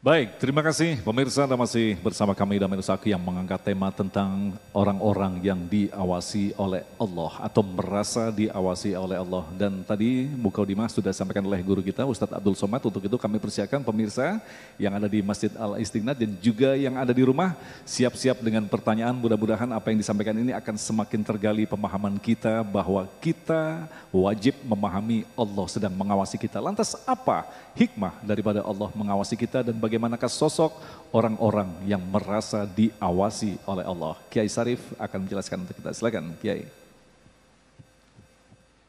Baik, terima kasih pemirsa. Anda masih bersama kami dan Menusaku yang mengangkat tema tentang orang-orang yang diawasi oleh Allah atau merasa diawasi oleh Allah. Dan tadi Mukadimah sudah disampaikan oleh guru kita Ustadz Abdul Somad. Untuk itu kami persiapkan pemirsa yang ada di Masjid Al-Istighna dan juga yang ada di rumah siap-siap dengan pertanyaan. Mudah-mudahan apa yang disampaikan ini akan semakin tergali pemahaman kita bahwa kita wajib memahami Allah sedang mengawasi kita. Lantas apa hikmah daripada Allah mengawasi kita dan bagaimanakah sosok orang-orang yang merasa diawasi oleh Allah? Kiai Sarif akan menjelaskan untuk kita. Silakan Kiai.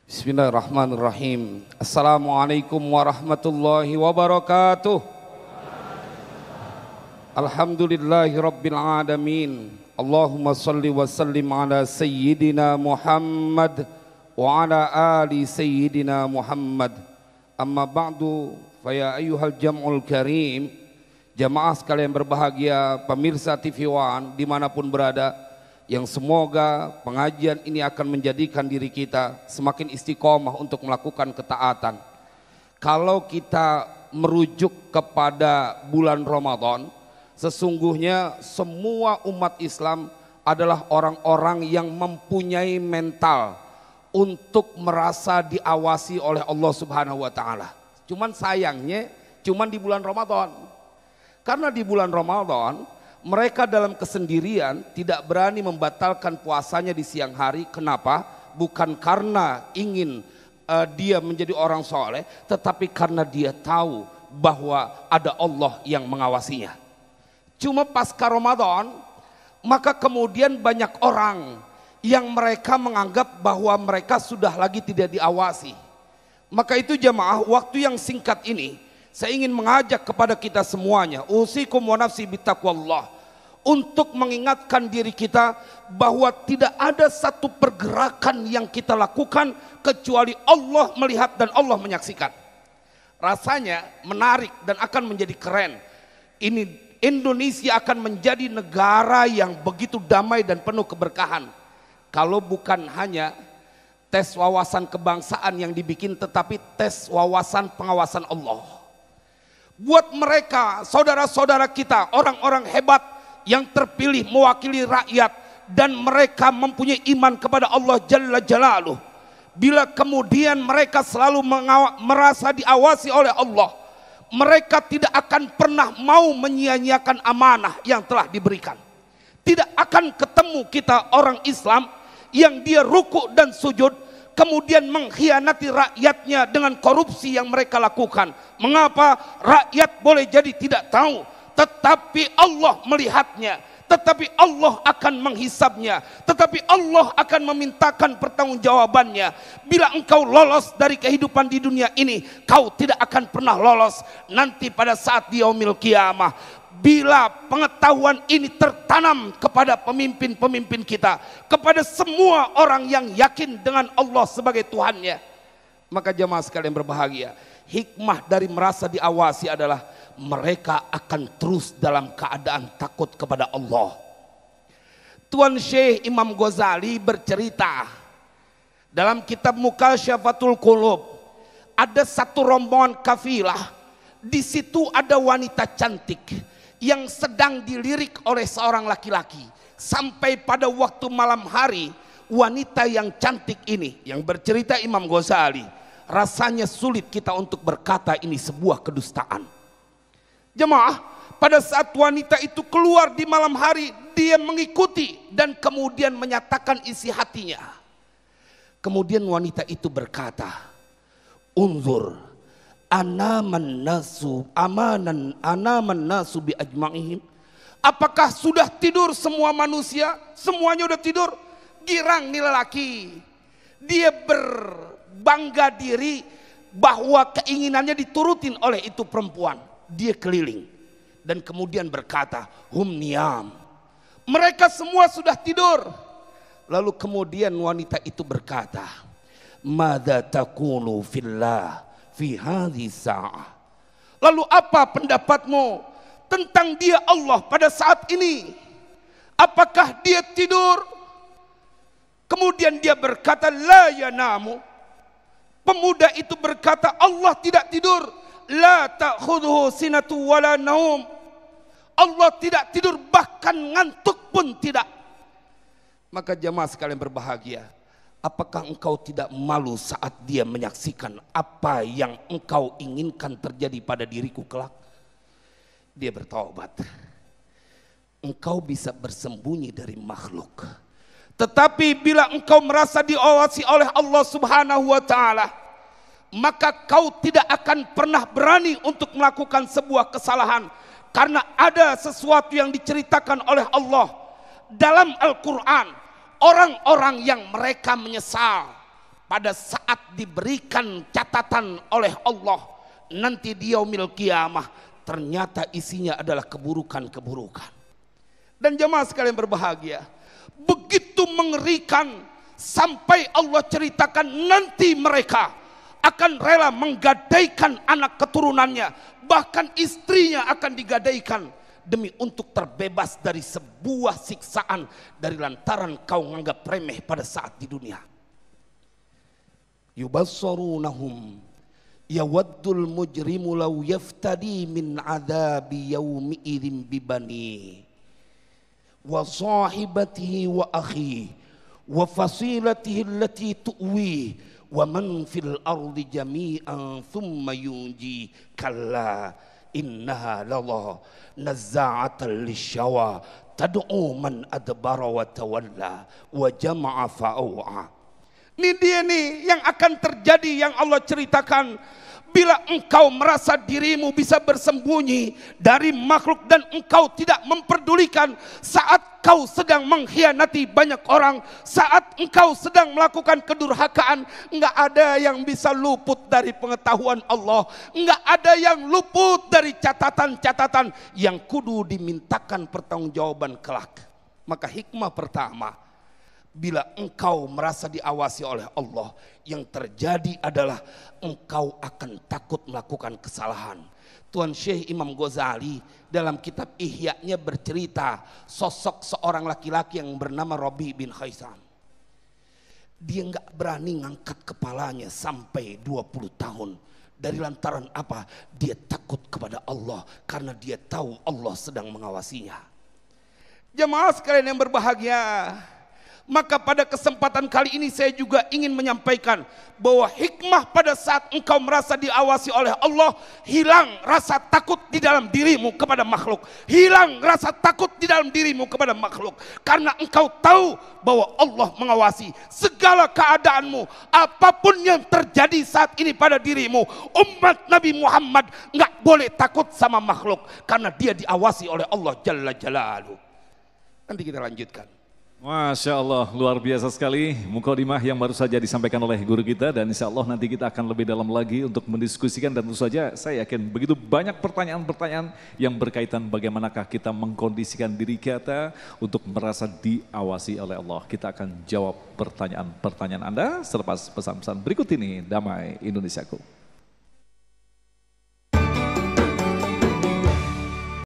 Bismillahirrahmanirrahim. Assalamualaikum warahmatullahi wabarakatuh. Alhamdulillahi rabbil alamin. Allahumma salli wa sallim ala sayyidina Muhammad wa ala ali sayyidina Muhammad. Amma ba'du, faya ayyuhal jam'ul karim, jamaah sekalian berbahagia, pemirsa TV One dimanapun berada, yang semoga pengajian ini akan menjadikan diri kita semakin istiqomah untuk melakukan ketaatan. Kalau kita merujuk kepada bulan Ramadan, sesungguhnya semua umat Islam adalah orang-orang yang mempunyai mental untuk merasa diawasi oleh Allah Subhanahu wa taala. Cuman sayangnya cuman di bulan Ramadan. Karena di bulan Ramadan mereka dalam kesendirian tidak berani membatalkan puasanya di siang hari. Kenapa? Bukan karena ingin dia menjadi orang soleh, tetapi karena dia tahu bahwa ada Allah yang mengawasinya. Cuma pasca Ramadan, maka kemudian banyak orang yang mereka menganggap bahwa mereka sudah lagi tidak diawasi. Maka itu jamaah, waktu yang singkat ini saya ingin mengajak kepada kita semuanya, usikum wa nafsi bittaqwallah, untuk mengingatkan diri kita bahwa tidak ada satu pergerakan yang kita lakukan kecuali Allah melihat dan Allah menyaksikan. Rasanya menarik dan akan menjadi keren. Ini Indonesia akan menjadi negara yang begitu damai dan penuh keberkahan. Kalau bukan hanya tes wawasan kebangsaan yang dibikin, tetapi tes wawasan pengawasan Allah. Buat mereka, saudara-saudara kita, orang-orang hebat yang terpilih mewakili rakyat dan mereka mempunyai iman kepada Allah Jalla Jalaluh. Bila kemudian mereka selalu merasa diawasi oleh Allah, mereka tidak akan pernah mau menyia-nyiakan amanah yang telah diberikan. Tidak akan ketemu kita orang Islam yang dia ruku dan sujud kemudian mengkhianati rakyatnya dengan korupsi yang mereka lakukan. Mengapa? Rakyat boleh jadi tidak tahu, tetapi Allah melihatnya, tetapi Allah akan menghisabnya, tetapi Allah akan memintakan pertanggungjawabannya. Bila engkau lolos dari kehidupan di dunia ini, kau tidak akan pernah lolos nanti pada saat di yaumil qiyamah. Bila pengetahuan ini tertanam kepada pemimpin-pemimpin kita, kepada semua orang yang yakin dengan Allah sebagai Tuhannya, maka jemaah sekalian berbahagia, hikmah dari merasa diawasi adalah mereka akan terus dalam keadaan takut kepada Allah. Tuan Syekh Imam Ghazali bercerita dalam kitab Mukasyafatul Qulub, ada satu rombongan kafilah, di situ ada wanita cantik yang sedang dilirik oleh seorang laki-laki. Sampai pada waktu malam hari, wanita yang cantik ini, yang bercerita Imam Ghazali, rasanya sulit kita untuk berkata ini sebuah kedustaan. Jemaah, pada saat wanita itu keluar di malam hari, dia mengikuti dan kemudian menyatakan isi hatinya. Kemudian wanita itu berkata, unzur anaman nasu bi ajma'ihim. Apakah sudah tidur semua manusia? Semuanya sudah tidur. Girang nih lelaki, dia berbangga diri bahwa keinginannya diturutin oleh itu perempuan. Dia keliling dan kemudian berkata, hum niyam, mereka semua sudah tidur. Lalu kemudian wanita itu berkata, madza taqulu fillah fi hadhihi sa'ah. Lalu apa pendapatmu tentang dia Allah pada saat ini? Apakah dia tidur? Kemudian dia berkata, la yanamu. Pemuda itu berkata, Allah tidak tidur. la ta'khudhuhu sinatu wala naum. Allah tidak tidur, bahkan ngantuk pun tidak. Maka jemaah sekalian berbahagia, apakah engkau tidak malu saat dia menyaksikan apa yang engkau inginkan terjadi pada diriku kelak? Dia bertaubat. Engkau bisa bersembunyi dari makhluk, tetapi bila engkau merasa diawasi oleh Allah Subhanahu wa ta'ala, maka kau tidak akan pernah berani untuk melakukan sebuah kesalahan. Karena ada sesuatu yang diceritakan oleh Allah dalam Al-Quran, orang-orang yang mereka menyesal pada saat diberikan catatan oleh Allah nanti di yaumil qiyamah, ternyata isinya adalah keburukan-keburukan. Dan jemaah sekalian berbahagia, begitu mengerikan sampai Allah ceritakan nanti mereka akan rela menggadaikan anak keturunannya, bahkan istrinya akan digadaikan demi untuk terbebas dari sebuah siksaan dari lantaran kau menganggap remeh pada saat di dunia. Yubassarunahum yawaddul mujrimu law yaftadi min adabi yaumi idzin bibani wa sahibatihi wa akhi wa fasilatihi allati tuwi wa man fil ardi jami'an thumma yunji kalla innaha lallah nazza'atan lisyawa tad'u man adbara wa tawalla wa jama'a fa'au'a. Ini dia nih yang akan terjadi yang Allah ceritakan. Bila engkau merasa dirimu bisa bersembunyi dari makhluk dan engkau tidak memperdulikan saat kau sedang mengkhianati banyak orang, saat engkau sedang melakukan kedurhakaan, enggak ada yang bisa luput dari pengetahuan Allah, enggak ada yang luput dari catatan-catatan yang kudu dimintakan pertanggungjawaban kelak. Maka hikmah pertama, bila engkau merasa diawasi oleh Allah, yang terjadi adalah engkau akan takut melakukan kesalahan. Tuan Syekh Imam Ghazali dalam kitab Ihya-nya bercerita sosok seorang laki-laki yang bernama Rabi bin Khaisam. Dia nggak berani ngangkat kepalanya sampai 20 tahun. Dari lantaran apa? Dia takut kepada Allah karena dia tahu Allah sedang mengawasinya. Jemaah sekalian yang berbahagia, maka pada kesempatan kali ini saya juga ingin menyampaikan bahwa hikmah pada saat engkau merasa diawasi oleh Allah, hilang rasa takut di dalam dirimu kepada makhluk. Hilang rasa takut di dalam dirimu kepada makhluk. Karena engkau tahu bahwa Allah mengawasi segala keadaanmu. Apapun yang terjadi saat ini pada dirimu, umat Nabi Muhammad nggak boleh takut sama makhluk. Karena dia diawasi oleh Allah Jalla Jalaluhu. Nanti kita lanjutkan. Masya Allah, luar biasa sekali mukadimah yang baru saja disampaikan oleh guru kita, dan insya Allah nanti kita akan lebih dalam lagi untuk mendiskusikan, dan tentu saja saya yakin begitu banyak pertanyaan-pertanyaan yang berkaitan bagaimanakah kita mengkondisikan diri kita untuk merasa diawasi oleh Allah. Kita akan jawab pertanyaan-pertanyaan Anda selepas pesan-pesan berikut ini. Damai Indonesiaku.